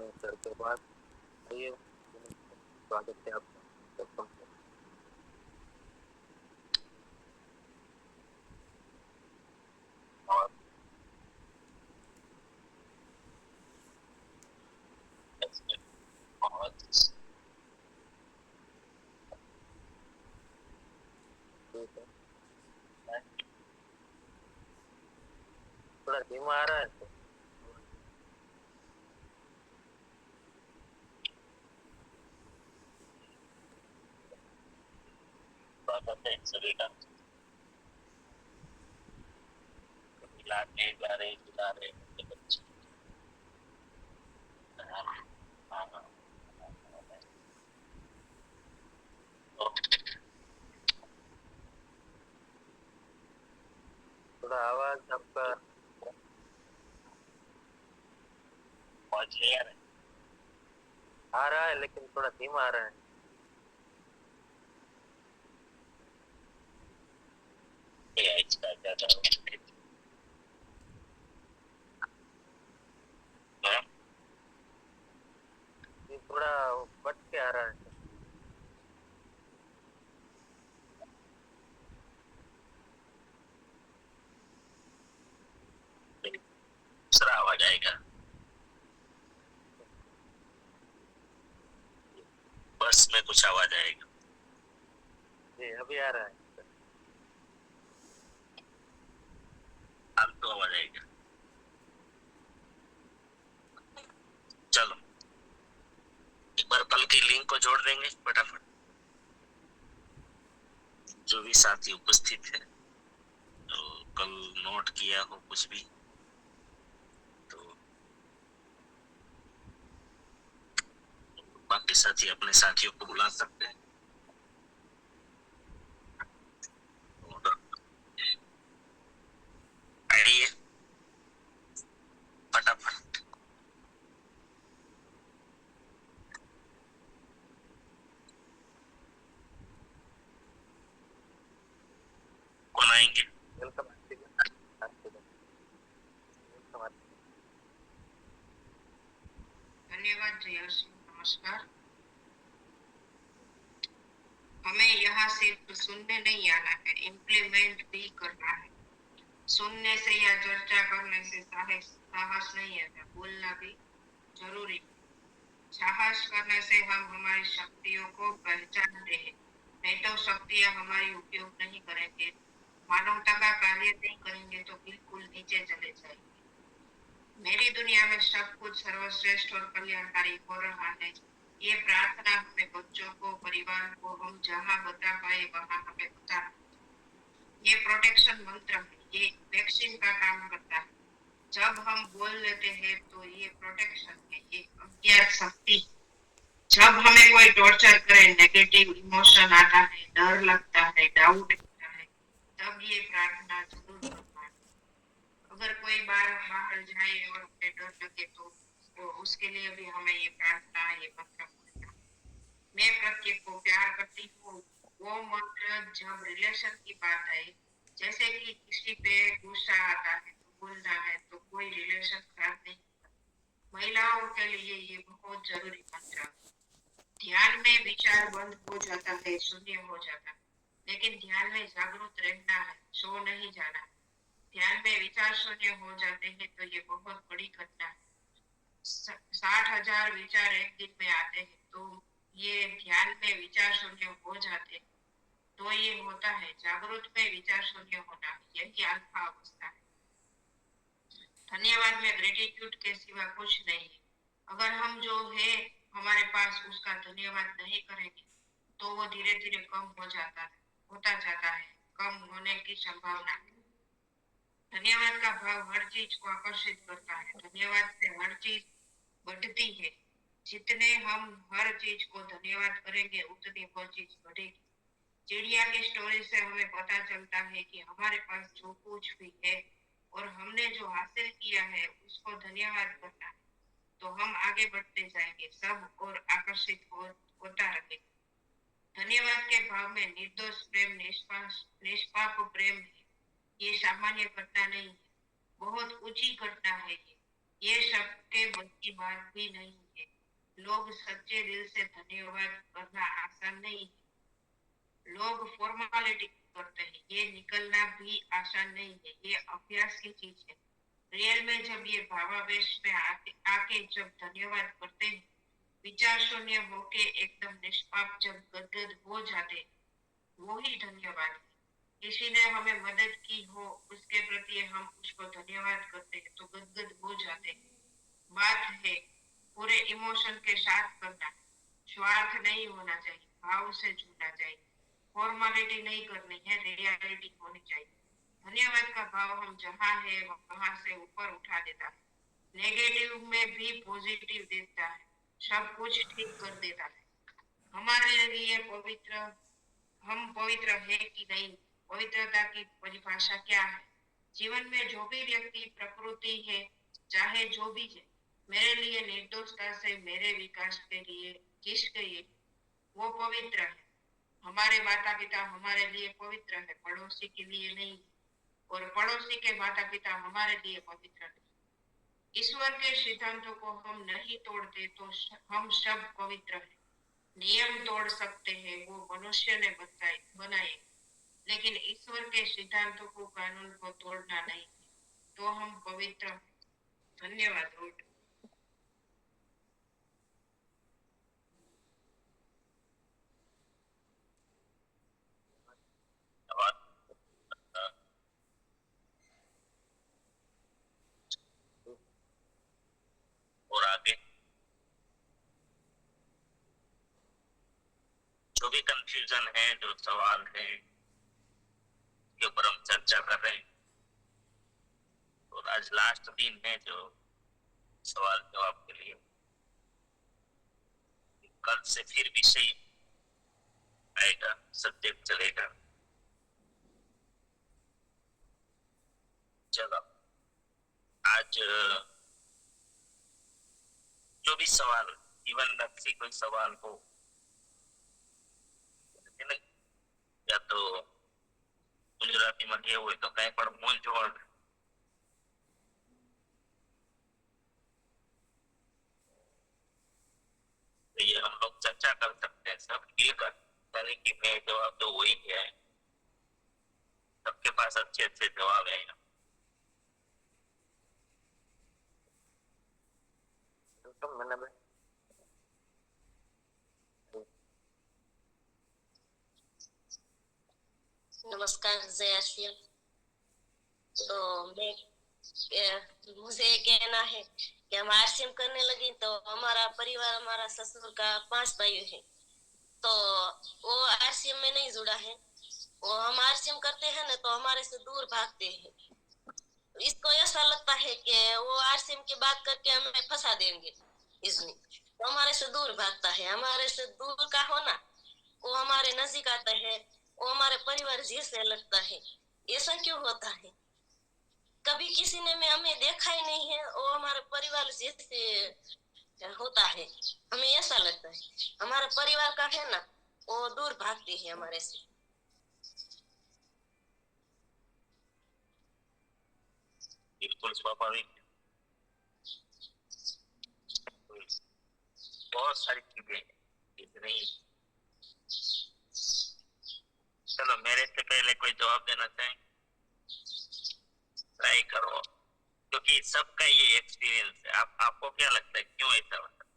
Sir के बाद आइए, स्वागत है आपका। और बहुत थोड़ा धीमा आ रहा है तो थोड़ा आवाज आपका आ रहा है लेकिन थोड़ा धीमा आ रहा है। ये थोड़ा कट के आ रहा है। दूसरा आवाज आएगा, बस में कुछ आवाज आएगा। जी अभी आ रहा है। फालतू आवाज आएगा। चलो एक बार कल की लिंक को जोड़ देंगे फटाफट, जो भी साथी उपस्थित है तो कल नोट किया हो कुछ भी तो बाकी साथी अपने साथियों को बुला सकते हैं। आइए फटाफट। कौन आएंगे? वेलकम। धन्यवाद जयश्री, नमस्कार। हमें यहाँ सिर्फ सुनने नहीं आना है, इम्प्लीमेंट भी करना है। सुनने से या चर्चा करने से साहस नहीं आता, बोलना भी जरूरी है। साहस करने से हम हमारी शक्तियों को पहचानते हैं, नहीं तो शक्तियाँ हमारी उपयोग नहीं करेंगे, मानवता का कार्य नहीं करेंगे तो बिल्कुल नीचे चले जाएंगे। मेरी दुनिया में सब कुछ सर्वश्रेष्ठ और कल्याणकारी हो रहा है। ये प्रार्थना हमें बच्चों को, परिवार को हम जहाँ बता पाए वहाँ हमें बता। ये प्रोटेक्शन मंत्र है, ये वैक्सीन का काम करता है। जब हम बोल लेते हैं तो ये प्रोटेक्शन है, ये अज्ञात शक्ति। जब हमें कोई टॉर्चर करे, नेगेटिव इमोशन आता है, डर लगता है, डाउट आता है, तब ये प्रार्थना जरूर करना है। अगर कोई बाहर जाए और हमें डर लगे तो उसके लिए भी हमें ये प्रार्थना, ये मंत्र बोलना। मैं प्रत्येक को प्यार करती हूँ, वो मंत्र जब रिलेशन की बात है, जैसे कि किसी पे गुस्सा आता है तो बोलना है तो कोई रिलेशन खराब नहीं। महिलाओं के लिए ये बहुत जरूरी मंत्र। ध्यान में विचार बंद हो जाता है, शून्य हो जाता है, लेकिन ध्यान में जागरूक रहना है, सो नहीं जाना। ध्यान में विचार शून्य हो जाते हैं तो ये बहुत बड़ी घटना है। 60,000 विचार एक दिन में आते हैं, तो ये ध्यान में विचार शून्य हो जाते हैं तो ये होता है जागरूक में विचार शून्य होना, यही अल्फा अवस्था है। धन्यवाद में ग्रेटिट्यूड के सिवा कुछ नहीं है। अगर हम जो है हमारे पास उसका धन्यवाद नहीं करेंगे तो वो धीरे धीरे कम होता जाता है, कम होने की संभावना है। धन्यवाद का भाव हर चीज को आकर्षित करता है। धन्यवाद से हर चीज बढ़ती है। जितने हम हर चीज को धन्यवाद करेंगे उतनी वो चीज बढ़ेगी। चिड़िया की स्टोरी से हमें पता चलता है कि हमारे पास जो कुछ भी है और हमने जो हासिल किया है उसको धन्यवाद करना है तो हम आगे बढ़ते जाएंगे, सब और आकर्षित होता रहेगा। धन्यवाद के भाव में निर्दोष प्रेम, निष्पाप प्रेम है। ये सामान्य घटना नहीं है, बहुत ऊंची घटना है ये। ये सबके बस की बात भी नहीं है। लोग सच्चे दिल से धन्यवाद करना आसान नहीं है। लोग फॉर्मेलिटी करते हैं, ये निकलना भी आसान नहीं है। ये अभ्यास की चीज है। रियल में जब ये भावावेश में आके जब धन्यवाद करते हैं, विचार शून्य होके एकदम निष्पाप जब गदगद हो जाते, वो ही धन्यवाद है। किसी ने हमें मदद की हो, उसके प्रति हम उसको धन्यवाद करते हैं तो गदगद हो जाते हैं। बात है पूरे इमोशन के साथ करना है। स्वार्थ नहीं होना चाहिए, भाव से जुड़ना चाहिए। फॉर्मेलिटी नहीं करनी है, रियलिटी होनी चाहिए। धन्यवाद का भाव हम जहाँ है वहां से ऊपर उठा देता है। नेगेटिव में भी पॉजिटिव देता है, सब कुछ ठीक कर देता है। हमारे लिए पवित्र, हम पवित्र है कि नहीं, पवित्रता की परिभाषा क्या है? जीवन में जो भी व्यक्ति प्रकृति है, चाहे जो भी है, मेरे लिए निर्दोषता से मेरे विकास के लिए जिस गए, वो पवित्र है। हमारे माता पिता हमारे लिए पवित्र है, पड़ोसी के लिए नहीं। और पड़ोसी के माता पिता हमारे लिए पवित्र है। ईश्वर के सिद्धांतों को हम नहीं तोड़ते तो हम सब पवित्र हैं। नियम तोड़ सकते हैं, वो मनुष्य ने बनाए, लेकिन ईश्वर के सिद्धांतों को, कानून को तोड़ना नहीं है, तो हम पवित्र हैं। धन्यवाद। रोड और आगे जो भी कंफ्यूजन है, जो सवाल है, के ऊपर हम चर्चा कर रहे हैं। और आज लास्ट दिन है जो सवाल जवाब के लिए। कल से फिर विषय आएगा, सब्जेक्ट चलेगा। चलो आज जो भी सवाल, जीवन लक्ष्य कोई सवाल हो, या तो गुजराती में कहेવું હોય તો કઈ પણ મૂંઝવણ, तो ये हम लोग चर्चा कर सकते हैं सब मिलकर। यानी कि मैं जवाब तो वही है, सबके पास अच्छे अच्छे जवाब है। तुम मैंने भाई नमस्कार, जय आशिया। तो मुझे ये कहना है कि हम आरसीएम करने लगे तो हमारा परिवार, हमारा ससुर का 5 भाई है, तो वो आरसीएम में नहीं जुड़ा है। वो हम आरसीएम करते हैं ना तो हमारे से दूर भागते हैं। इसको ऐसा लगता है कि वो आरसीएम की बात करके हमें फंसा देंगे इसमें, तो हमारे से दूर भागता है। हमारे से दूर का होना, वो हमारे नजदीक आता है, वो हमारे परिवार जैसे लगता है। ऐसा क्यों होता है? कभी किसी ने में हमें देखा ही नहीं है, वो हमारे परिवार जैसे होता है। हमें ऐसा लगता है हमारा परिवार का है ना, वो दूर भागती है हमारे से। बिल्कुल स्वाभाविक। बहुत सारी चीजें नहीं। चलो मेरे से पहले कोई जवाब देना चाहें, ट्राई करो, क्योंकि सबका ये एक्सपीरियंस है। आपको क्या लगता है क्यों ऐसा होता है?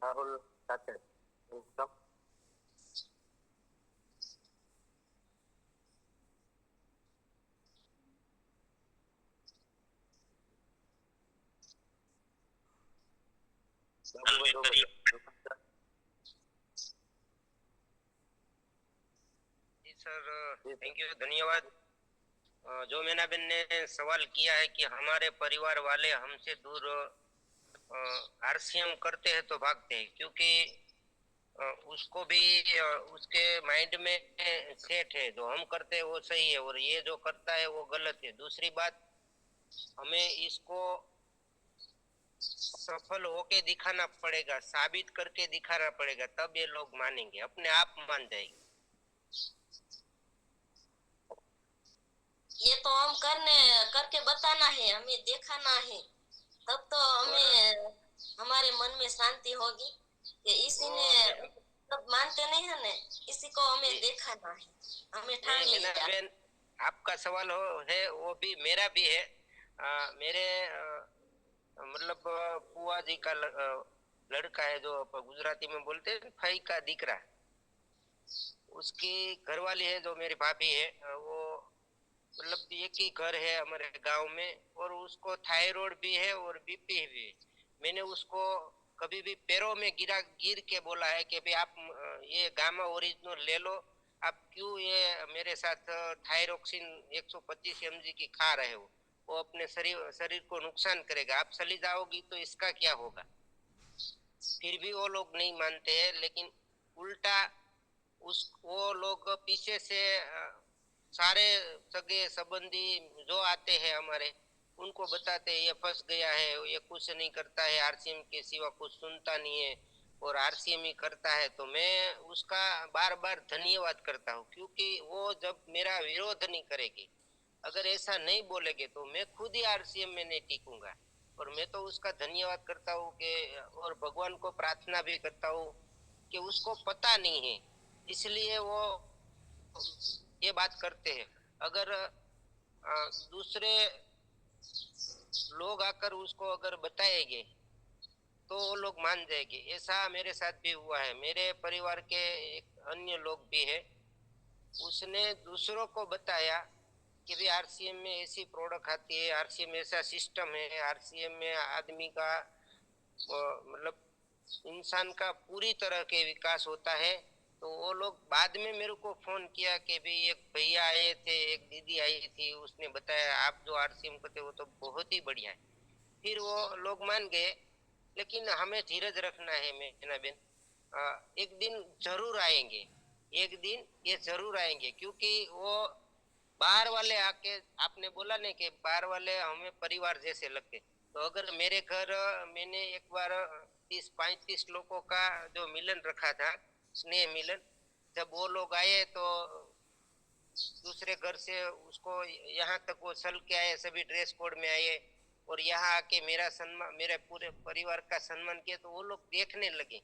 राहुल साथे एकदम जी सर, थैंक यू, धन्यवाद। जो मीनाबेन ने सवाल किया है कि हमारे परिवार वाले हमसे दूर आरसीएम करते हैं तो भागते हैं, क्योंकि उसको भी उसके माइंड में सेट है, जो हम करते हैं वो सही है और ये जो करता है वो गलत है। दूसरी बात, हमें इसको सफल होके दिखाना पड़ेगा, साबित करके दिखाना पड़ेगा, तब ये लोग मानेंगे, अपने आप मान जाएंगे। ये तो हम करके बताना है, हमें दिखाना है, तब तो हमें हमारे मन में शांति होगी कि इसी ने सब मानते नहीं है ना, इसी को हमें दिखाना है, हमें ठान लिया। बहन, आपका सवाल है वो भी मेरा भी है। मेरे मतलब बुआ जी का लड़का है, जो गुजराती में बोलते हैं भाई का दीकरा, उसकी घरवाली है जो मेरी भाभी है, वो मतलब एक ही घर है हमारे गांव में, और उसको थायराइड भी है और बीपी भी है। मैंने उसको कभी भी पैरों में गिर के बोला है कि भाई आप ये गामा ओरिजिनल ले लो, आप क्यों ये मेरे साथ थायरोक्सिन 125 mg की खा रहे हो, वो अपने शरीर को नुकसान करेगा, आप चली जाओगी तो इसका क्या होगा। फिर भी वो लोग नहीं मानते हैं, लेकिन उल्टा वो लोग पीछे से सारे सगे संबंधी जो आते हैं हमारे, उनको बताते हैं ये फंस गया है, ये कुछ नहीं करता है, आरसीएम के सिवा कुछ सुनता नहीं है और आरसीएम ही करता है। तो मैं उसका बार बार धन्यवाद करता हूँ, क्योंकि वो जब मेरा विरोध नहीं करेगी, अगर ऐसा नहीं बोलेगे, तो मैं खुद ही आरसीएम में नहीं टिकूंगा। और मैं तो उसका धन्यवाद करता हूँ कि, और भगवान को प्रार्थना भी करता हूँ कि उसको पता नहीं है, इसलिए वो ये बात करते हैं। अगर दूसरे लोग आकर उसको अगर बताएंगे तो वो लोग मान जाएंगे। ऐसा मेरे साथ भी हुआ है। मेरे परिवार के एक अन्य लोग भी है, उसने दूसरों को बताया कि भी आरसीएम में ऐसी प्रोडक्ट आती है, आरसीएम ऐसा सिस्टम है, आरसीएम में आदमी का मतलब इंसान का पूरी तरह के विकास होता है। तो वो लोग बाद में मेरे को फोन किया कि भाई एक भैया आए थे, एक दीदी आई थी, उसने बताया आप जो आरसीएम करते वो तो बहुत ही बढ़िया है। फिर वो लोग मान गए, लेकिन हमें धीरज रखना है मेरा बहन। एक दिन जरूर आएंगे, एक दिन ये जरूर आएंगे, क्योंकि वो बाहर वाले आके, आपने बोला ना कि बाहर वाले हमें परिवार जैसे लगते, तो अगर मेरे घर मैंने एक बार 30-35 लोगों का जो मिलन रखा था, स्नेह मिलन, जब वो लोग आए तो दूसरे घर से उसको यहाँ तक वो चल के आए, सभी ड्रेस कोड में आए और यहाँ आके मेरा सम्मान, मेरे पूरे परिवार का सम्मान किया, तो वो लोग देखने लगे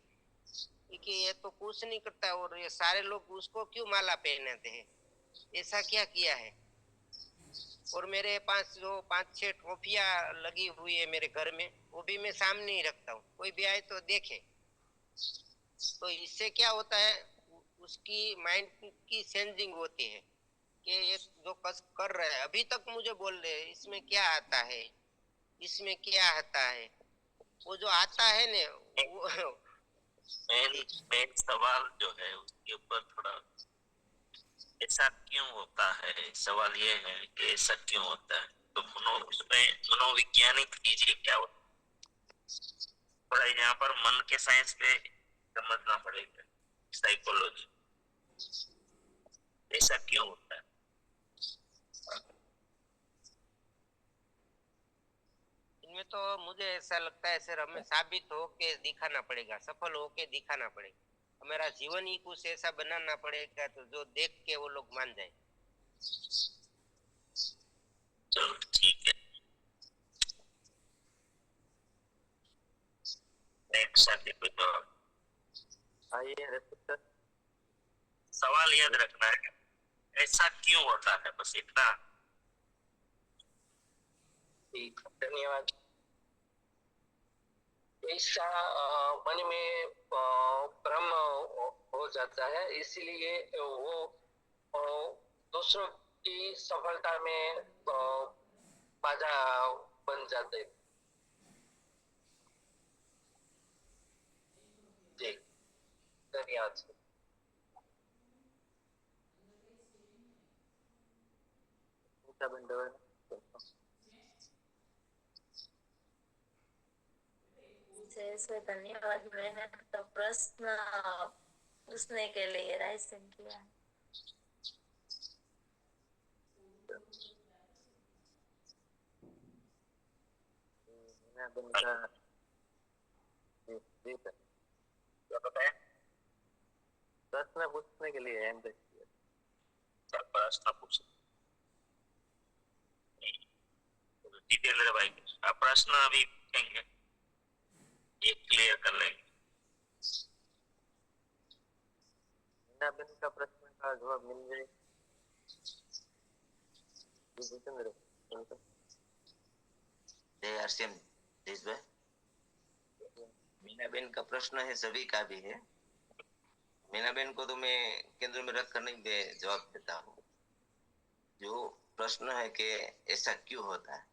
कि ये तो कुछ नहीं करता और ये सारे लोग उसको क्यों माला पहनाते हैं, ऐसा क्या किया है। और मेरे पास जो 5-6 ट्रॉफियां लगी हुई है मेरे घर में, वो भी मैं सामने ही रखता हूँ, कोई भी आए तो देखे। तो इससे क्या होता है, उसकी माइंड की चेंजिंग होती है कि ये जो कर रहा है, अभी तक मुझे बोल रहे हैं इसमें क्या आता है, इसमें क्या आता है, वो जो आता है ना वो मेन सवाल जो है उसके ऊपर थोड़ा, ऐसा क्यों होता है, सवाल ये है कि ऐसा क्यों होता है, तो उसमें मनोवैज्ञानिक चीजें क्या होती है, थोड़ा यहाँ पर मन के साइंस पे समझना पड़ेगा, साइकोलॉजी, ऐसा क्यों होता है। इनमें तो मुझे ऐसा लगता है सर, हमें साबित हो के दिखाना पड़ेगा, सफल हो के दिखाना पड़ेगा, हमारा जीवन ही कुछ ऐसा बनाना पड़ेगा तो जो देख के वो लोग मान जाए। चलो ठीक है, नेक्स्ट साथी को जवाब आइए सर। सवाल याद रखना है, ऐसा क्यों होता है, बस इतना। ठीक, धन्यवाद। ऐसा मन में भ्रम हो जाता है, इसीलिए वो दूसरों की सफलता में बाधा बन जाते। जी, धन्यवाद। जैसे धन्यवाद, मैंने तो प्रश्न पूछने के लिए राइसन किया। जी सर, क्या बताएं? प्रश्न पूछने के लिए हैंड रेज किया। सर प्रश्न पूछ जितेंद्र भाई, आप प्रश्न अभी पूछेंगे, ये क्लियर कर लेंगे। मीना बेन का प्रश्न का जवाब मिल जाए। जी जितेंद्र, सुनते जय आरसीएम देश भाई, मीनाबेन का प्रश्न है, सभी का भी है। मीनाबेन को तो मैं केंद्र में रख कर नहीं जवाब देता हूँ। जो प्रश्न है कि ऐसा क्यों होता है,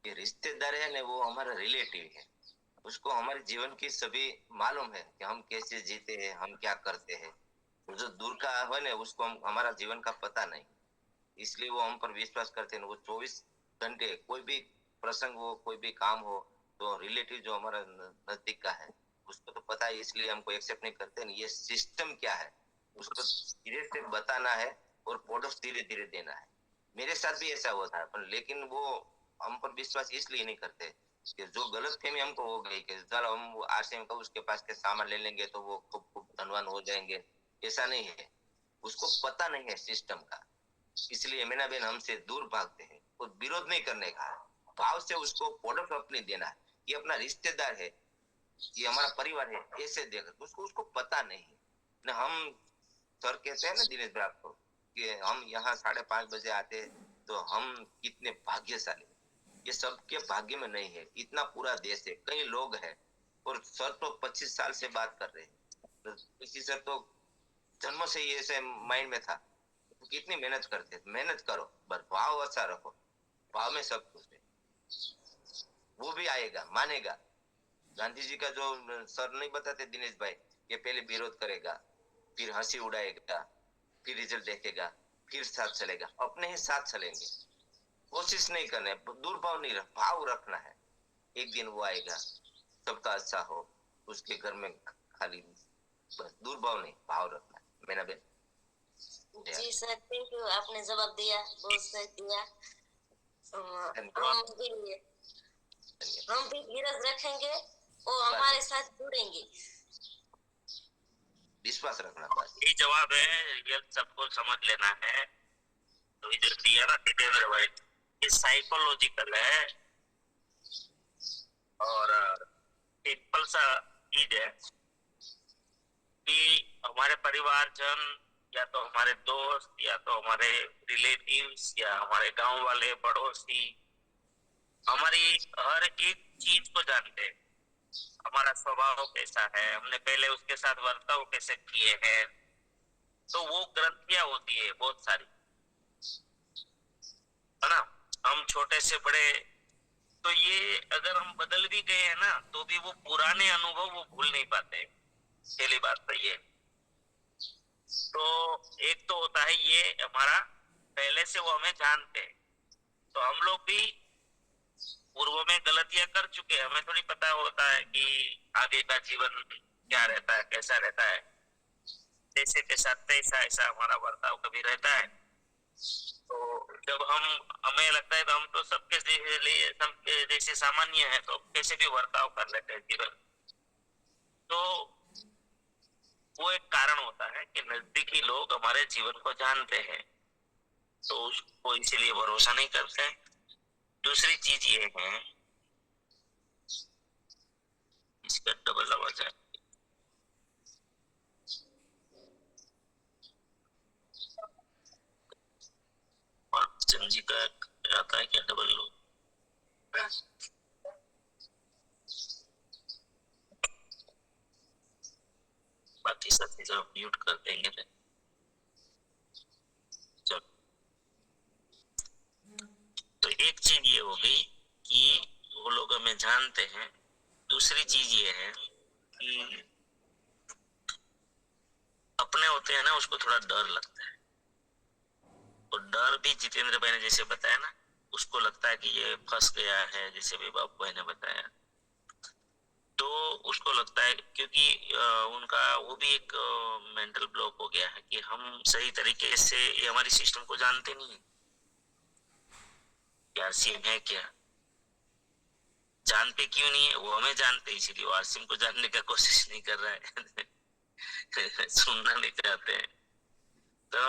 कि रिश्तेदार है ना, वो हमारा रिलेटिव है, उसको हमारे जीवन की सभी मालूम है कि हम कैसे जीते हैं, हम क्या करते हैं। जो दूर का है ना, उसको हमारा जीवन का पता नहीं, इसलिए वो हम पर विश्वास करते हैं। वो 24 घंटे कोई भी प्रसंग हो, कोई भी काम हो, तो रिलेटिव जो हमारा नजदीक का है उसको तो पता है, इसलिए हमको एक्सेप्ट नहीं करते नहीं। ये सिस्टम क्या है उसको धीरे से बताना है और पॉडोस धीरे धीरे देना है। मेरे साथ भी ऐसा हुआ था, पर लेकिन वो हम पर विश्वास इसलिए नहीं करते कि जो गलत फहमी हमको हो गई कि चलो हम आरसीएम का उसके पास के सामान ले लेंगे तो वो खूब खूब धनवान हो जाएंगे। ऐसा नहीं है, उसको पता नहीं है सिस्टम का, इसलिए मीना बेन हमसे दूर भागते हैं। और विरोध नहीं करने का, भाव से उसको प्रोडक्ट अपने देना है। ये अपना रिश्तेदार है, ये हमारा परिवार है, ऐसे देखकर उसको पता नहीं है ना। हम सर कहते हैं ना दिनेश भाई आपको कि हम यहाँ 5:30 बजे आते तो हम कितने भाग्यशाली। ये सबके भाग्य में नहीं है, इतना पूरा देश है, कई लोग हैं। और सर तो 25 साल से बात कर रहे हैं, किसी सर तो जन्म से ही ऐसे माइंड में था। कितनी मेहनत करते, मेहनत करो, बस भाव अच्छा रखो, भाव में सब कुछ है। वो भी आएगा, मानेगा। गांधी जी का जो सर नहीं बताते दिनेश भाई, ये पहले विरोध करेगा, फिर हंसी उड़ाएगा, फिर रिजल्ट देखेगा, फिर साथ चलेगा, अपने ही साथ चलेंगे। कोशिश नहीं करना, दुर्भाव नहीं, भाव रखना है। एक दिन वो आएगा, सबका अच्छा हो, उसके घर में खाली, बस दुर्भाव नहीं, भाव रखना है। मैंने बहन जी सर, थैंक यू, आपने जवाब दिया, बहुत सही दिया। हम भी धीरज रखेंगे और हमारे साथ जुड़ेंगे। विश्वास रखना, बस यही जवाब है, ये सबको समझ लेना है। तो इधर दिया ना जितेंद्र भाई, ये साइकोलॉजिकल है और सिंपल सा चीज है कि हमारे परिवारजन या तो हमारे दोस्त या तो हमारे रिलेटिव्स या हमारे गांव वाले पड़ोसी हमारी हर एक चीज को जानते हैं। हमारा स्वभाव कैसा है, हमने पहले उसके साथ वर्ताव कैसे किए हैं, तो वो ग्रंथियां होती है बहुत सारी, है ना। हम छोटे से बड़े, तो ये अगर हम बदल भी गए हैं ना, तो भी वो पुराने अनुभव वो भूल नहीं पाते। पहली बात तो ये। तो एक तो होता है ये हमारा पहले से वो हमें जानते हैं, तो हम लोग भी पूर्व में गलतियां कर चुके हैं, हमें थोड़ी पता होता है कि आगे का जीवन क्या रहता है, कैसा रहता है, जैसे के साथ तैसा ऐसा हमारा बर्ताव कभी रहता है। तो जब हमें लगता है तो हम तो सबके जैसे सामान्य है, तो कैसे भी बर्ताव कर लेते हैं जीवन। तो वो एक कारण होता है कि नजदीकी लोग हमारे जीवन को जानते हैं, तो उसको इसीलिए भरोसा नहीं करते। दूसरी चीज ये है, इसका डबल आवाज है, और चंजी का आता है क्या डबल लो, बाकी सब चीजें म्यूट कर देंगे। चलो, तो एक चीज ये हो गई कि वो लोग हमें जानते हैं। दूसरी चीज ये है कि अपने होते हैं ना, उसको थोड़ा डर लगता है। और डर भी जितेंद्र भाई ने जैसे बताया ना, उसको लगता है कि ये फंस गया है, जैसे भी बाबू भाई ने बताया, तो उसको लगता है क्योंकि उनका वो भी एक मेंटल ब्लॉक हो गया है कि हम सही तरीके से ये हमारी सिस्टम को जानते नहीं है, यार सीन है क्या। जानते क्यों नहीं है? वो हमें जानते, इसीलिए वो आरसीएम को जानने का कोशिश नहीं कर रहा है। सुनना नहीं चाहते हैं, तो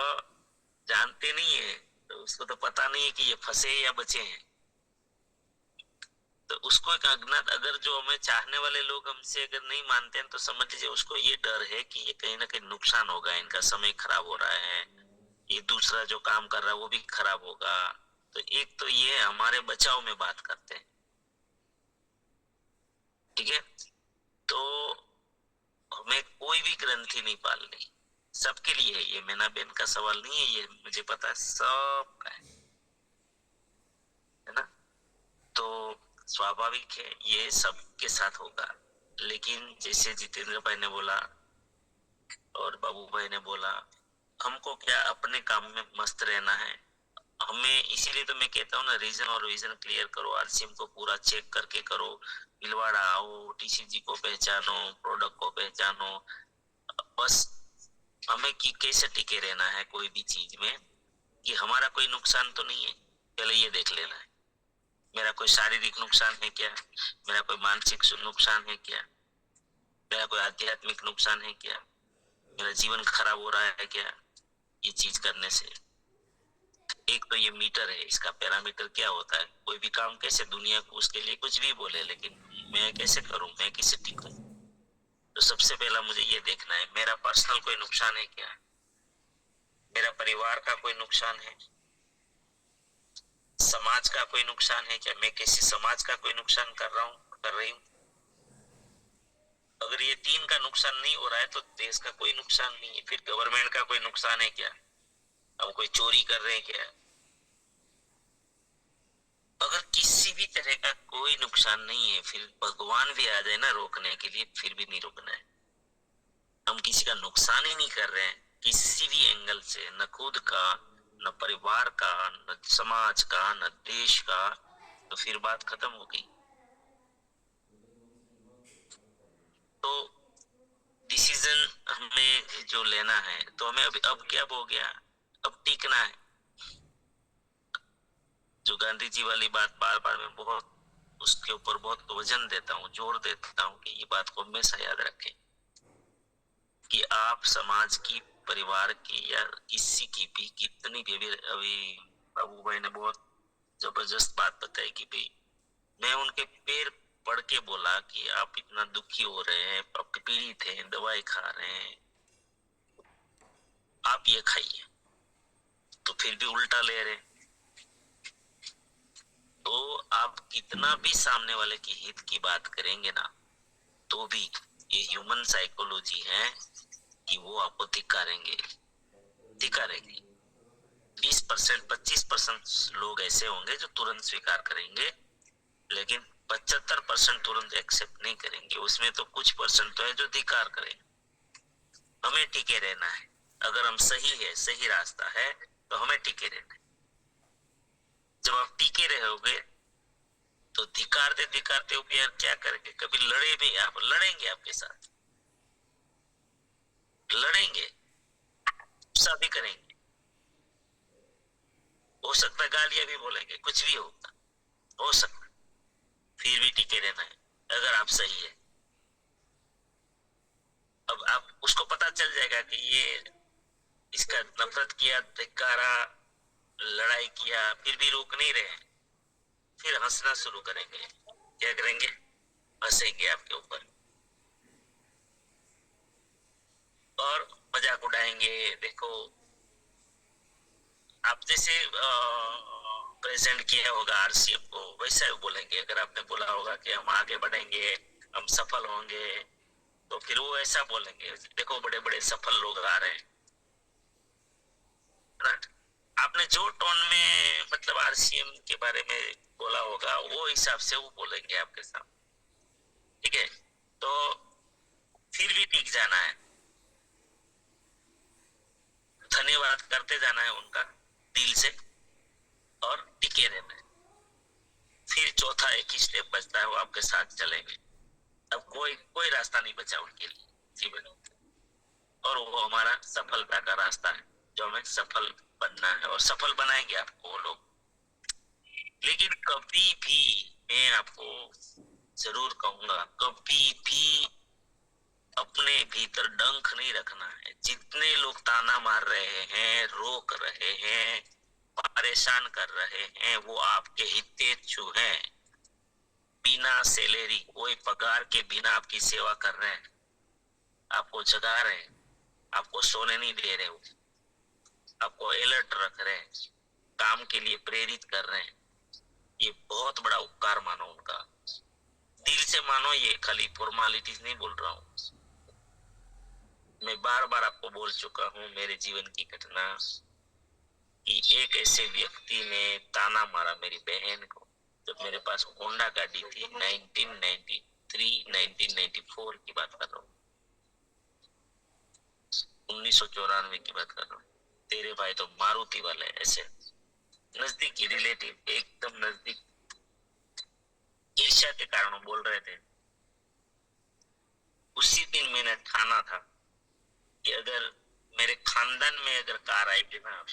जानते नहीं है, तो उसको तो पता नहीं है कि ये फंसे या बचे हैं। तो उसको एक अज्ञात, अगर जो हमें चाहने वाले लोग हमसे अगर नहीं मानते हैं तो समझ लीजिए उसको ये डर है कि ये कहीं ना कहीं नुकसान होगा, इनका समय खराब हो रहा है, ये दूसरा जो काम कर रहा है वो भी खराब होगा। तो एक तो ये हमारे बचाव में बात करते हैं, ठीक है। तो हमें कोई भी ग्रंथि नहीं पालनी, सबके लिए है ये, मैना बेन का सवाल नहीं है ये, मुझे पता है सबका है ना। तो स्वाभाविक है ये सबके साथ होगा, लेकिन जैसे जितेंद्र भाई ने बोला और बाबू भाई ने बोला, हमको क्या अपने काम में मस्त रहना है हमें। इसीलिए तो मैं कहता हूँ ना, रीजन और विजन क्लियर करो, आरसीएम को पूरा चेक करके करो, भिलवाड़ा आओ, टीसीजी को पहचानो, प्रोडक्ट को पहचानो। बस हमें कि कैसे टिके रहना है कोई भी चीज में, कि हमारा कोई नुकसान तो नहीं है, पहले ये देख लेना है। मेरा कोई शारीरिक नुकसान है क्या, मेरा कोई मानसिक नुकसान है क्या, मेरा कोई आध्यात्मिक नुकसान है क्या, मेरा जीवन खराब हो रहा है क्या ये चीज करने से। एक तो ये मीटर है, इसका पैरामीटर क्या होता है, कोई भी काम कैसे, दुनिया को उसके लिए कुछ भी बोले, लेकिन मैं कैसे करूं, मैं कैसे टिकूं। तो सबसे पहला मुझे ये देखना है, मेरा पर्सनल कोई नुकसान है क्या, मेरा परिवार का कोई नुकसान है, समाज का कोई नुकसान है क्या, मैं किसी समाज का कोई नुकसान कर रहा हूँ, कर रही हूँ। अगर ये तीन का नुकसान नहीं हो रहा है तो देश का कोई नुकसान नहीं है। फिर गवर्नमेंट का कोई नुकसान है क्या, हम कोई चोरी कर रहे हैं क्या। अगर किसी भी तरह का कोई नुकसान नहीं है, फिर भगवान भी आ जाए ना रोकने के लिए, फिर भी नहीं रोकना है। हम किसी का नुकसान ही नहीं कर रहे हैं किसी भी एंगल से, न खुद का, न परिवार का, न समाज का, न देश का, तो फिर बात खत्म हो गई। तो डिसीजन हमें जो लेना है, तो हमें अब क्या हो गया, अब टिकना है। जो गांधी जी वाली बात बार बार मैं बहुत उसके ऊपर बहुत वजन देता हूँ, जोर देता हूँ कि ये बात को हमेशा याद रखें कि आप समाज की, परिवार की, या किसी की भी कितनी भी, अभी बाबू भाई ने बहुत जबरदस्त बात बताई कि भाई मैं उनके पैर पढ़ के बोला कि आप इतना दुखी हो रहे हैं, आप पीड़ित हैं, दवाई खा रहे हैं, आप ये खाइए, तो फिर भी उल्टा ले रहे। तो आप कितना भी सामने वाले की हित की बात करेंगे ना, तो भी ये ह्यूमन साइकोलॉजी है कि वो आपको धिक्कारेंगे। 20% 25% लोग ऐसे होंगे जो तुरंत स्वीकार करेंगे, लेकिन 75% तुरंत एक्सेप्ट नहीं करेंगे। उसमें तो कुछ परसेंट तो है जो धिक्कार करेंगे। हमें टिके रहना है, अगर हम सही है, सही रास्ता है, तो हमें टिके रहना है। जब आप टिके रहोगे तो धिकारते धिकारते यार क्या करेंगे, कभी लड़े भी, आप लड़ेंगे, आपके साथ लड़ेंगे, गुस्सा भी करेंगे, हो सकता है गालियां भी बोलेंगे, कुछ भी होगा, हो सकता, फिर भी टिके रहना है अगर आप सही है। अब आप उसको पता चल जाएगा कि ये इसका नफरत किया, धिक्कारा, लड़ाई किया, फिर भी रोक नहीं रहे, फिर हंसना शुरू करेंगे। क्या करेंगे, हंसेंगे आपके ऊपर और मजाक उड़ाएंगे। देखो आप जैसे प्रेजेंट किया होगा आरसीएम को, वैसा ही बोलेंगे। अगर आपने बोला होगा कि हम आगे बढ़ेंगे, हम सफल होंगे, तो फिर वो ऐसा बोलेंगे, देखो बड़े बड़े सफल लोग आ रहे हैं। आपने जो टोन में मतलब आरसीएम के बारे में बोला होगा, वो हिसाब से वो बोलेंगे आपके सामने, ठीक है। तो फिर भी टिक जाना है, धन्यवाद करते जाना है उनका दिल से, और टिके रहना है। फिर चौथा एक ही स्टेप बचता है, वो आपके साथ चलेंगे। अब कोई रास्ता नहीं बचा उनके लिए जीवन में, और वो हमारा सफलता का रास्ता है, जो हमें सफल बनना है, और सफल बनाएंगे आपको वो लोग। लेकिन कभी भी मैं आपको जरूर कहूंगा, कभी भी अपने भीतर डंक नहीं रखना है। जितने लोग ताना मार रहे हैं, रोक रहे हैं, परेशान कर रहे हैं, वो आपके हितेच्छु हैं। बिना सैलरी, कोई पगार के बिना आपकी सेवा कर रहे हैं, आपको जगा रहे हैं, आपको सोने नहीं दे रहे, हो आपको अलर्ट रख रहे हैं, काम के लिए प्रेरित कर रहे हैं। ये बहुत बड़ा उपकार मानो उनका, दिल से मानो। ये खाली फॉर्मेलिटीज नहीं बोल रहा हूँ। मैं बार बार आपको बोल चुका हूँ मेरे जीवन की घटना कि एक ऐसे व्यक्ति ने ताना मारा मेरी बहन को, जब मेरे पास होंडा गाड़ी थी। 1993 1994 की बात कर रहा हूँ, 1994 की बात कर रहा हूँ। तेरे भाई तो मारुति वाले, ऐसे नजदीकी रिलेटिव, एकदम नजदीक, ईर्ष्या के कारण बोल रहे थे। उसी दिन मैंने ठाना था कि अगर मेरे खानदान में अगर कार आएगी ना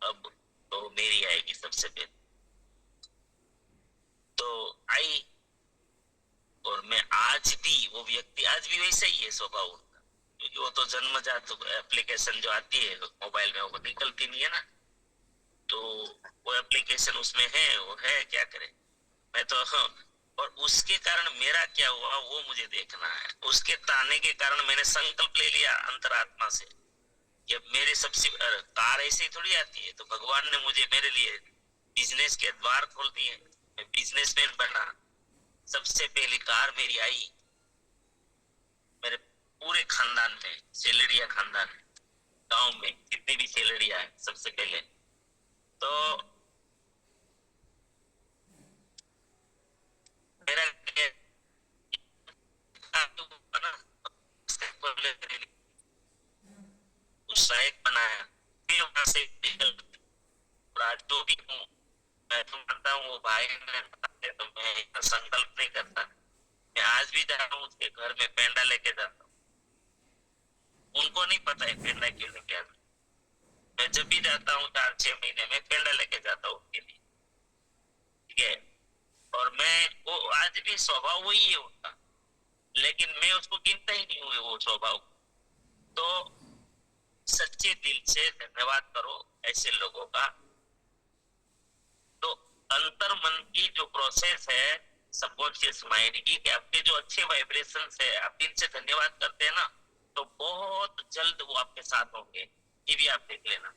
अब, तो मेरी आएगी सबसे पहले। तो आई, और मैं आज भी, वो व्यक्ति आज भी वैसा ही है स्वभाव उनका, क्योंकि वो तो जन्मजात एप्लीकेशन जो आती है मोबाइल में वो निकलती नहीं है ना, तो वो एप्लीकेशन उसमें है, वो है, क्या करे। मैं तो हाँ, और उसके कारण मेरा क्या हुआ वो मुझे देखना है। उसके ताने के कारण मैंने संकल्प ले लिया अंतरात्मा से, जब मेरे सबसे कार ऐसे ही थोड़ी आती है, तो भगवान ने मुझे, मेरे लिए बिजनेस के द्वार खोल दिए। मैं बिजनेसमैन बना, सबसे पहली कार मेरी आई मेरे पूरे खानदान में, सेलेरिया खानदान, गांव में जितनी भी सेलेरिया है सबसे पहले। तो मेरा उत्साहित बनाया, फिर वहां से जो भी हूँ मैं तो मानता हूँ वो भाई ने तो मैं संकल्प नहीं करता। मैं आज भी जाता हूँ उसके घर में, पेंडा लेके जाता हूँ। उनको नहीं पता है पेंडा क्यों लेके आता। मैं जब भी जाता हूँ 4-6 महीने में पेंडा लेके जाता हूँ उनके लिए, ठीक है। और मैं, वो आज भी स्वभाव वही है उनका, लेकिन मैं उसको गिनता ही नहीं हूँ वो स्वभाव। तो सच्चे दिल से धन्यवाद करो ऐसे लोगों का। तो अंतर मन की जो प्रोसेस है सबकॉन्शियस माइंड की, कि आपके जो अच्छे वाइब्रेशंस है, आप दिल से धन्यवाद करते हैं ना, तो बहुत जल्द वो आपके साथ होंगे। ये भी आप देख लेना।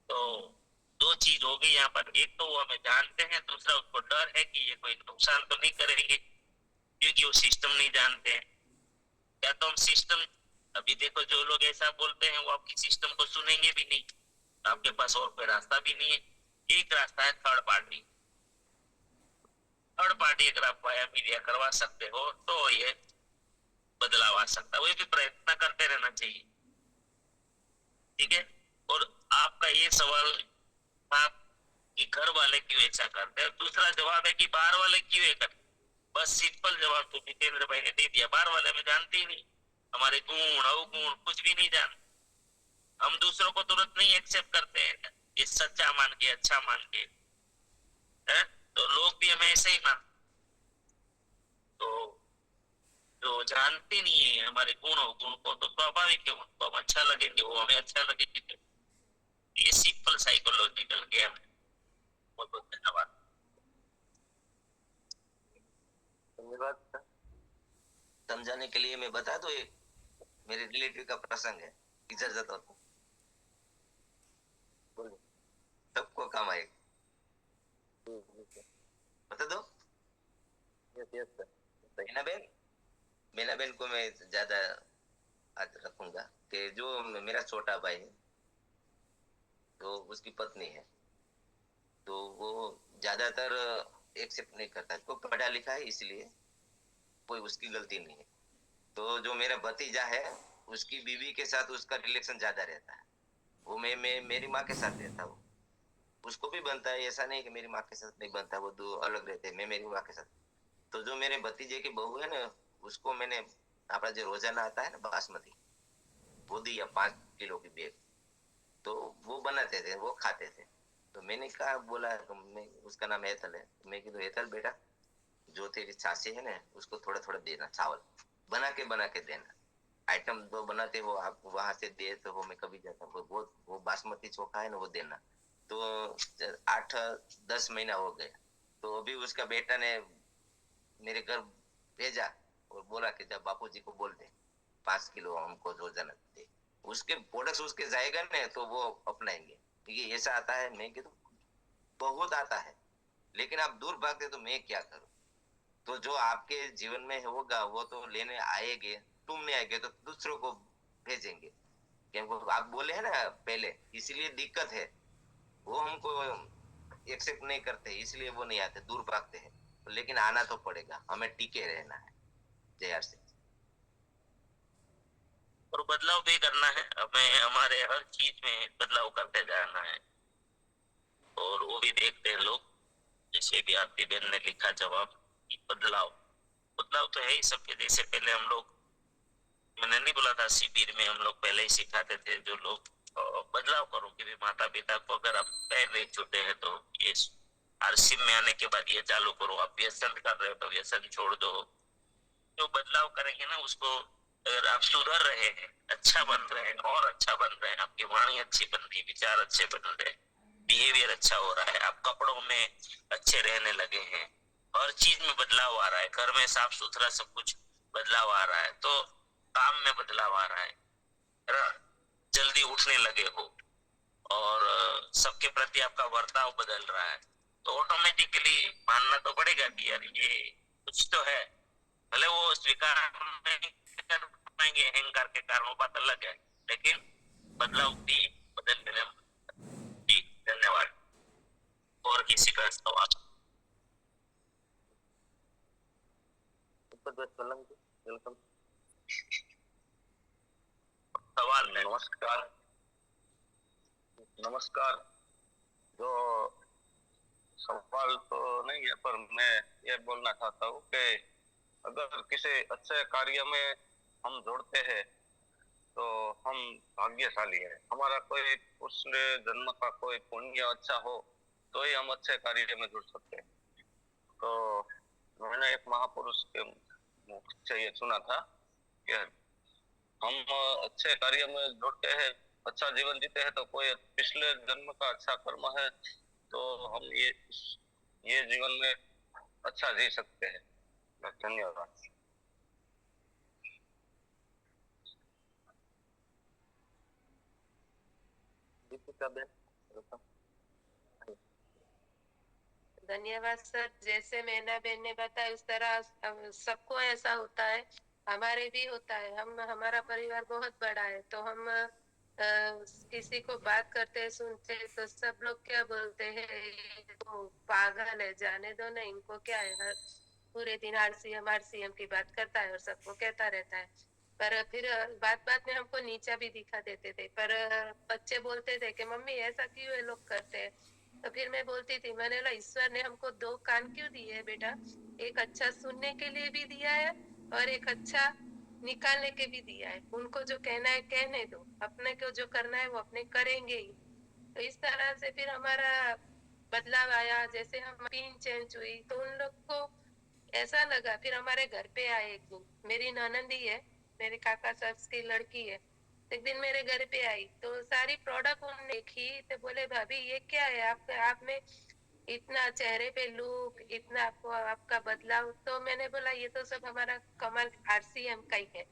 तो दो चीज हो गई यहाँ पर, एक तो वो हमें जानते हैं, दूसरा उसको डर है कि ये कोई नुकसान तो नहीं करेंगे, क्योंकि वो सिस्टम नहीं जानते हैं। या तो हम सिस्टम, अभी देखो जो लोग ऐसा बोलते हैं वो आपकी सिस्टम को सुनेंगे भी नहीं, आपके पास और कोई रास्ता भी नहीं है। एक रास्ता है थर्ड पार्टी। थर्ड पार्टी अगर आप वाया मीडिया करवा सकते हो तो ये बदलाव आ सकता है। वो भी प्रयत्न करते रहना चाहिए, ठीक है। और आपका ये सवाल था कि घर वाले क्यों ऐसा करते हैं, दूसरा जवाब है कि बाहर वाले क्यों ये करते। बस सिंपल जवाब तो जितेंद्र भाई ने दे दिया, बाहर वाले हमें जानते ही नहीं, हमारे गुण अवगुण कुछ भी नहीं जानते। हम दूसरों को तुरंत नहीं एक्सेप्ट करते हैं, ये सच्चा मान के, अच्छा मान के है? तो लोग भी हमें ऐसे ही मानते। तो जो जानते नहीं है हमारे गुण अवगुण को, तो स्वाभाविक है उनको हम अच्छा लगेंगे, वो हमें अच्छा लगेंगे। ये सिंपल साइकोलॉजिकल गेम है। बहुत बहुत धन्यवाद। धन्यवाद। समझाने के लिए मैं बता दूं, एक मेरे रिलेटिव का प्रसंग है, इजाजत हो तो बोलिए। सबको काम आएगा, बता दो। Yes yes sir. Meena Ben को मैं ज्यादा आज रखूंगा कि जो मेरा छोटा भाई है, तो उसकी पत्नी है, तो वो ज्यादातर एक्सेप्ट नहीं करता, वो पढ़ा लिखा है इसलिए कोई उसकी गलती नहीं है। तो जो मेरा भतीजा है उसकी बीवी के साथ उसका रिलेशन ज्यादा रहता है। वो मैं मेरी माँ के साथ रहता हूँ, उसको भी बनता है, ऐसा नहीं कि मेरी माँ के साथ नहीं बनता, वो दो अलग रहते हैं, मैं मेरी माँ के साथ। तो जो मेरे भतीजे की बहू है ना, उसको मैंने अपना जो रोजाना आता है ना बासमती, वो दिया 5 किलो की बैग, तो वो बनाते थे, वो खाते थे। तो मैंने कहा, बोला तो मैं, उसका नाम हेतल है, तो मैं कीधु हेतल बेटा, जो तेरी सासी है ना उसको थोड़ा थोड़ा देना, चावल बना के देना, आइटम दो बनाते हो आप वहां से दे तो हो, मैं कभी जाता हूँ, वो बासमती चोखा है ना वो देना। तो 8-10 महीना हो गया, तो अभी उसका बेटा ने मेरे घर भेजा और बोला कि जब बापूजी को बोल दे 5 किलो हमको रोजाना दे, उसके प्रोडक्ट्स उसके जाएगा ना तो वो अपनाएंगे, क्योंकि ऐसा आता है। मैं कहता बहुत आता है, लेकिन आप दूर भागते तो मैं क्या करूं। तो जो आपके जीवन में होगा वो तो लेने आएंगे, तुम नहीं आएंगे तो दूसरों को भेजेंगे, क्योंकि आप बोले हैं ना पहले, इसलिए दिक्कत है, वो हमको एक्सेप्ट नहीं करते, इसलिए वो नहीं आते, दूर भागते हैं। लेकिन आना तो पड़ेगा, हमें टिके रहना है। जय आर सिंह। और बदलाव भी करना है हमें, हमारे हर चीज में बदलाव करते जाना है, और वो भी देखते हैं लोग। जैसे भी आपकी बहन ने लिखा जवाब, बदलाव बदलाव तो है ही सबके। जैसे पहले हम लोग, मैंने नहीं बोला था शिविर में हम लोग पहले ही सिखाते थे जो लोग, बदलाव करो कि भी माता पिता को अगर आप पैर नहीं छूते हैं तो ये आरसी में आने के बाद ये चालू करो, आप व्यसन कर रहे हो तो व्यसन छोड़ दो। जो बदलाव करेंगे ना उसको, अगर आप सुधर रहे हैं, अच्छा बन रहे हैं और अच्छा बन रहे हैं, आपकी वाणी अच्छी बन रही है, विचार अच्छे बन रहे हैं, बिहेवियर अच्छा हो रहा है, आप कपड़ों में अच्छे रहने लगे हैं, हर चीज में बदलाव आ रहा है, घर में साफ सुथरा सब कुछ बदलाव आ रहा है, तो काम में बदलाव आ रहा है ना? जल्दी उठने लगे हो, और सबके प्रति आपका बर्ताव बदल रहा है, तो ऑटोमेटिकली मानना तो पड़ेगा कि यार ये कुछ तो है। भले वो स्वीकार नहीं कर पाएंगे अहंकार के कारण, वो बात अलग है, लेकिन बदलाव भी बदलने में। जी धन्यवाद। और किसी का सवाल? वेलकम। सवाल है? नमस्कार। नमस्कार। जो सवाल तो नहीं है, पर मैं ये बोलना चाहता हूँ कि अगर किसी अच्छे कार्य में हम जुड़ते हैं तो हम भाग्यशाली हैं। हमारा कोई पिछले जन्म का कोई पुण्य अच्छा हो तो ही हम अच्छे कार्य में जुड़ सकते हैं। तो मैंने एक महापुरुष के मुख से ये सुना था कि हम अच्छे कार्य में जुड़ते हैं, अच्छा जीवन जीते हैं, तो कोई पिछले जन्म का अच्छा कर्म है तो हम ये जीवन में अच्छा जी सकते हैं। धन्यवाद। धन्यवाद सर। जैसे मैना बहन ने बताया उस तरह सबको ऐसा होता है, हमारे भी होता है। हमारा परिवार बहुत बड़ा है, तो हम किसी को बात करते सुनते तो सब लोग क्या बोलते हैं, ये तो पागल है, जाने दो ना, इनको क्या है, हर पूरे दिन आरसीएम की बात करता है और सबको कहता रहता है। पर फिर बात बात में हमको नीचा भी दिखा देते थे। पर बच्चे बोलते थे कि मम्मी ऐसा क्यों ये लोग करते हैं, तो फिर मैं बोलती थी, मैंने बोला ईश्वर ने हमको 2 कान क्यों दिए है बेटा, एक अच्छा सुनने के लिए भी दिया है और एक अच्छा निकालने के भी दिया है। उनको जो कहना है कहने दो, अपने को जो करना है वो अपने करेंगे ही। तो इस तरह से फिर हमारा बदलाव आया। जैसे हम पिन चेंज हुई तो उन लोग को ऐसा लगा, फिर हमारे घर पे आए एक दिन, मेरी ननंदी है, मेरे काका साहब की लड़की है, एक दिन मेरे घर पे आई तो सारी प्रोडक्ट उन्होंने देखी तो बोले भाभी ये क्या है, आप में इतना चेहरे पे लुक, इतना आपको आपका बदलाव। तो मैंने बोला ये तो सब हमारा कमल आरसीएम का ही है।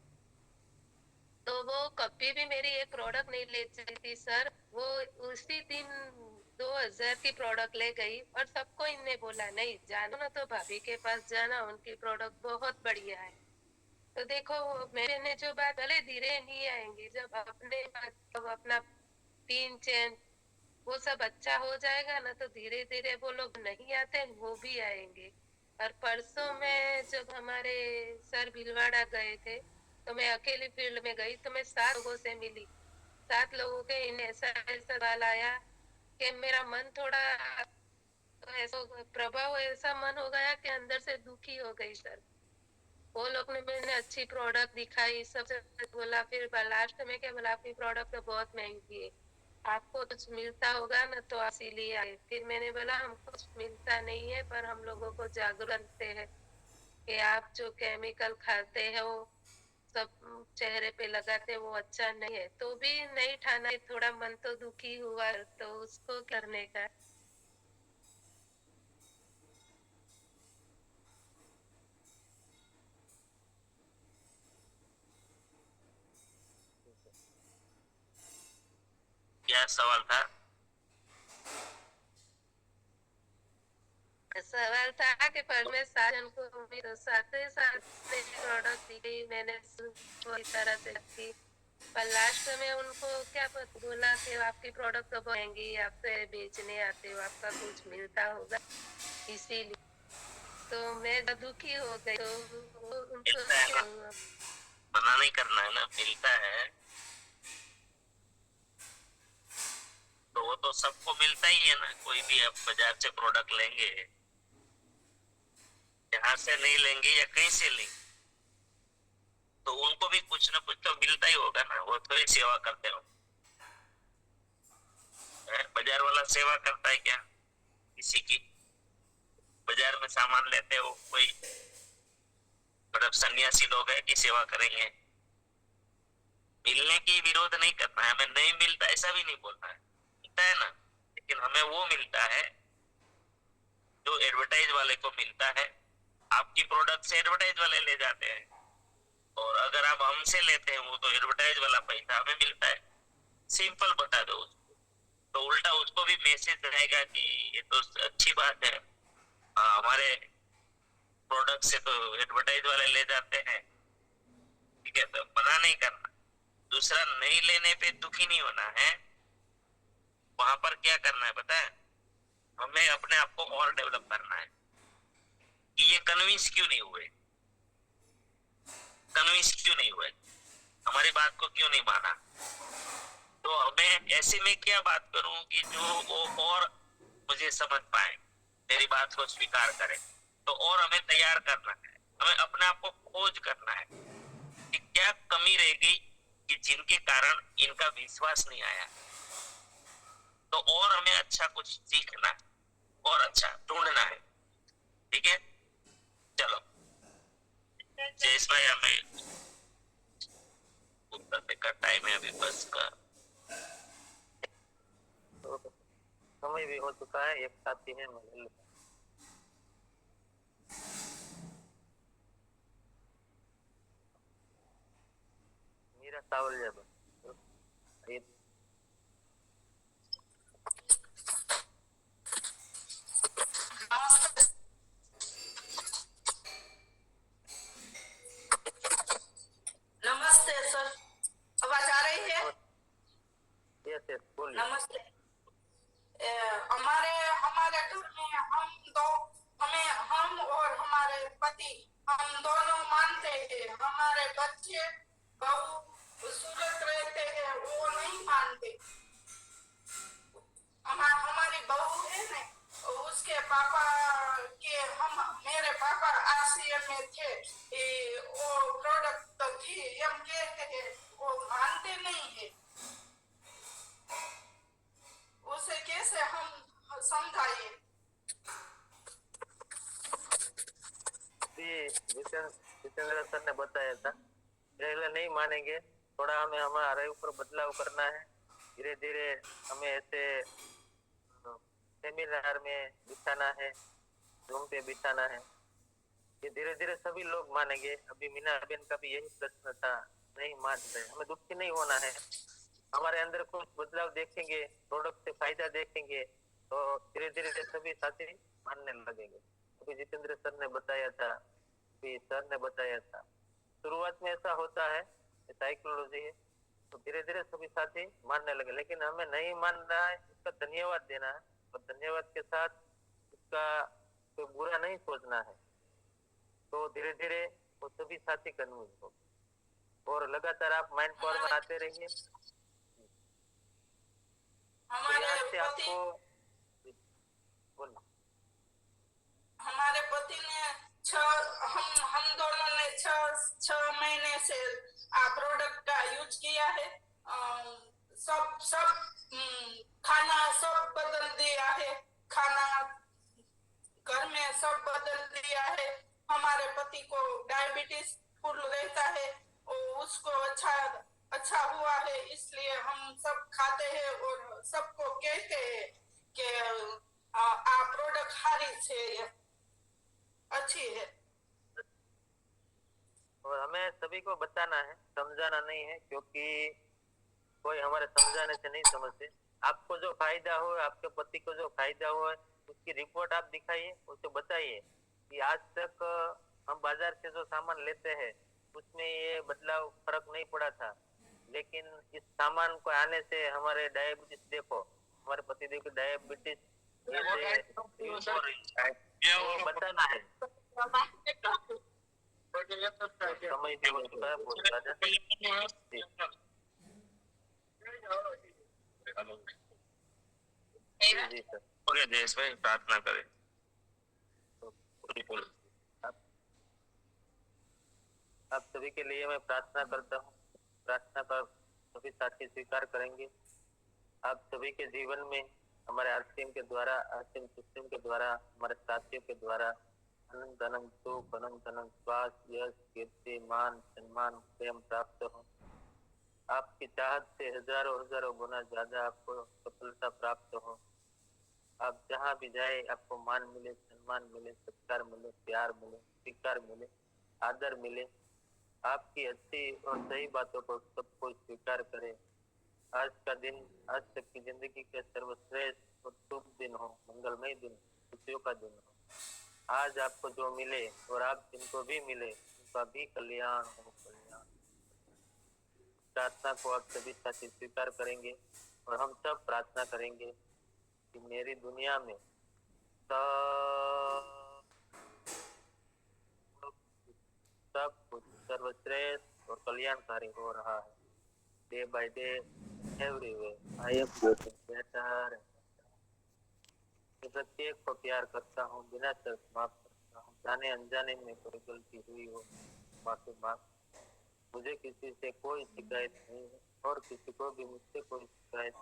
तो वो कभी भी मेरी एक प्रोडक्ट नहीं ले थी सर, वो उसी दिन 2000 की प्रोडक्ट ले गई और सबको इनने बोला नहीं जानो ना तो भाभी के पास जाना, उनकी प्रोडक्ट बहुत बढ़िया है। तो देखो मैंने जो बात, भले धीरे नहीं आएंगी, जब अपने अपना पिन चेन वो सब अच्छा हो जाएगा ना तो धीरे धीरे वो लोग नहीं आते वो भी आएंगे। और परसों में जब हमारे सर भीलवाड़ा गए थे तो मैं अकेली फील्ड में गई तो मैं 7 लोगों से मिली। 7 लोगों के इन ऐसा सवाल आया कि मेरा मन थोड़ा तो ऐसा प्रभाव, ऐसा मन हो गया कि अंदर से दुखी हो गई सर। वो लोग ने मैंने अच्छी प्रोडक्ट दिखाई, सबसे बोला, फिर लास्ट में क्या बोला, आपकी प्रोडक्ट तो बहुत महंगी है। आपको कुछ मिलता होगा ना तो आप इसीलिए आए। फिर मैंने बोला हमको कुछ मिलता नहीं है, पर हम लोगों को जागरूक करते हैं कि आप जो केमिकल खाते हैं वो सब चेहरे पे लगाते वो अच्छा नहीं है। तो भी नहीं ठाना, थोड़ा मन तो दुखी हुआ, तो उसको करने का। क्या सवाल था? सवाल था कि पर मैं साजन को तो साथ ही साथ प्रोडक्ट दी, मैंने पूरी तरह से की, पर लास्ट में उनको क्या पता बोला कि आपकी प्रोडक्ट तो महंगी, आप तो बेचने आते हो, आपका कुछ मिलता होगा, इसीलिए तो मैं दुखी हो गई। तो उनको मिलता है क्या ना, हुआ? मना नहीं करना है ना, मिलता है तो वो तो सबको मिलता ही है ना। कोई भी आप बाजार से प्रोडक्ट लेंगे, यहाँ से नहीं लेंगे या कहीं से लेंगे, तो उनको भी कुछ ना कुछ तो मिलता ही होगा ना। वो थोड़ी सेवा करते हो, बाजार वाला सेवा करता है क्या किसी की? बाजार में सामान लेते हो, कोई मतलब सन्यासी लोग है कि सेवा करेंगे? मिलने की विरोध नहीं करना है, हमें नहीं मिलता ऐसा भी नहीं बोलना है, मिलता है ना। लेकिन हमें वो मिलता है जो एडवर्टाइज वाले को मिलता है। आपकी प्रोडक्ट से एडवर्टाइज वाले ले जाते हैं, और अगर आप हमसे लेते हैं वो तो एडवर्टाइज वाला पैसा हमें मिलता है। सिंपल बता दो उसको, तो उल्टा उसको भी मैसेज रहेगा कि ये तो अच्छी बात है, हाँ, हमारे प्रोडक्ट से तो एडवर्टाइज वाले ले जाते हैं। ठीक है, तो मना नहीं करना। दूसरा, नहीं लेने पे दुखी नहीं होना है। वहां पर क्या करना है पता है? हमें अपने आप को और डेवलप करना है कि ये कन्विंस क्यों नहीं हुए, कन्विंस क्यों नहीं हुए, हमारी बात को क्यों नहीं माना। तो हमें ऐसे में क्या बात करूं कि जो वो और मुझे समझ पाए, मेरी बात को स्वीकार करें। तो और हमें तैयार करना है, हमें अपने आप को खोज करना है कि क्या कमी रह गई कि जिनके कारण इनका विश्वास नहीं आया। तो और हमें अच्छा कुछ सीखना है और अच्छा ढूंढना है। ठीक है, चलो जयेश भाई, हमें उत्तर का टाइम है अभी बस का। तो समय भी हो चुका है, एक साथी है मीरा सावलिया ये नमस्ते सर, आवाज आ रही है? यस बोलिए। नमस्ते। हमारे हमारे घर में हम दो, हम और हमारे पति, हम दोनों मानते हैं। हमारे बच्चे बहू सूरत रहते हैं, वो नहीं मानते। हमारी बहू है ना, उसके पापा के मेरे पापा आरसीएम में थे, वो प्रोडक्ट तो थी, हम कहते हैं वो मानते नहीं है। उसे कैसे हम समझाइए? जितेंद्र सर ने बताया था, पहले नहीं मानेंगे, थोड़ा हमें हमारे ऊपर बदलाव करना है। धीरे धीरे हमें ऐसे सेमिनार में बिठाना है, रूम पे बिठाना है, ये धीरे धीरे सभी लोग मानेंगे। अभी मीना बहन का भी यही प्रश्न था, नहीं मान रहे। हमें दुखी नहीं होना है, हमारे अंदर कुछ बदलाव देखेंगे, प्रोडक्ट से फायदा देखेंगे, तो धीरे धीरे सभी साथी मानने लगेंगे। अभी जितेंद्र सर ने बताया था, अभी सर ने बताया था, शुरुआत में ऐसा होता है, साइकोलॉजी है, तो धीरे धीरे सभी साथी मानने लगे। लेकिन हमें नहीं मानना है, इसका धन्यवाद देना है, और धन्यवाद के साथ इसका कोई बुरा नहीं सोचना है। तो धीरे धीरे वो सभी साथी कन्विंस हो, और लगातार आप माइंड पावर में आते रहिए। हमारे पति ने हम दोनों ने 6 महीने से प्रोडक्ट का यूज किया है। सब सब खाना सब बदल दिया है, खाना घर में सब बदल दिया है। हमारे पति को डायबिटीज फुल रहता है और उसको अच्छा अच्छा हुआ है, इसलिए हम सब खाते हैं और सबको कहते हैं कि आ प्रोडक्ट हारी है, अच्छी है। और हमें सभी को बताना है, समझाना नहीं है, क्योंकि कोई हमारे समझाने से नहीं समझते। आपको जो फायदा हो, आपके पति को जो फायदा हो, उसकी रिपोर्ट आप दिखाइए, उसे बताइए कि आज तक हम बाजार से जो सामान लेते हैं उसमें ये बदलाव फर्क नहीं पड़ा था, लेकिन इस सामान को आने से हमारे डायबिटीज देखो, हमारे पति देखो डायबिटीज बताना है। समय भी हो चुका है बहुत ज्यादा। जी सर। ओके जयेश भाई, प्रार्थना करें। आप सभी के लिए मैं प्रार्थना करता हूँ, प्रार्थना कर सभी साथी स्वीकार करेंगे। आप सभी के जीवन में हमारे आरसीएम के द्वारा, आरसीएम सिस्टम के द्वारा, हमारे साथियों के द्वारा अनंत अनंत सुख, अनंत अनंत स्वास्थ्य, यश, कीर्ति, मान, सम्मान, प्रेम प्राप्त हो। आपकी चाहत से हजारों हजारों गुना ज्यादा आपको सफलता प्राप्त हो। आप जहाँ भी जाए आपको मान मिले, सम्मान मिले, सत्कार मिले, प्यार मिले, स्वीकार मिले, आदर मिले। आपकी अच्छी और सही बातों को सब कोई स्वीकार करे। आज का दिन, आज तक की जिंदगी के सर्वश्रेष्ठ और शुभ दिन हो, मंगलमय दिन, खुशियों का दिन हो। आज आपको जो मिले और आप जिनको भी मिले उनका भी कल्याण हो, कल्याण। प्रार्थना को आप सभी साथी स्वीकार करेंगे और हम सब प्रार्थना करेंगे कि मेरी दुनिया में सब कुछ सर्वश्रेष्ठ और कल्याणकारी हो रहा है। Day by day everywhere I am getting better. प्रत्येक को प्यार करता हूँ, बिना शर्त माफ करता हूँ। जाने अनजाने में कोई गलती हुई हो माफी मांग। मुझे किसी से कोई शिकायत नहीं है और किसी को भी मुझसे कोई शिकायत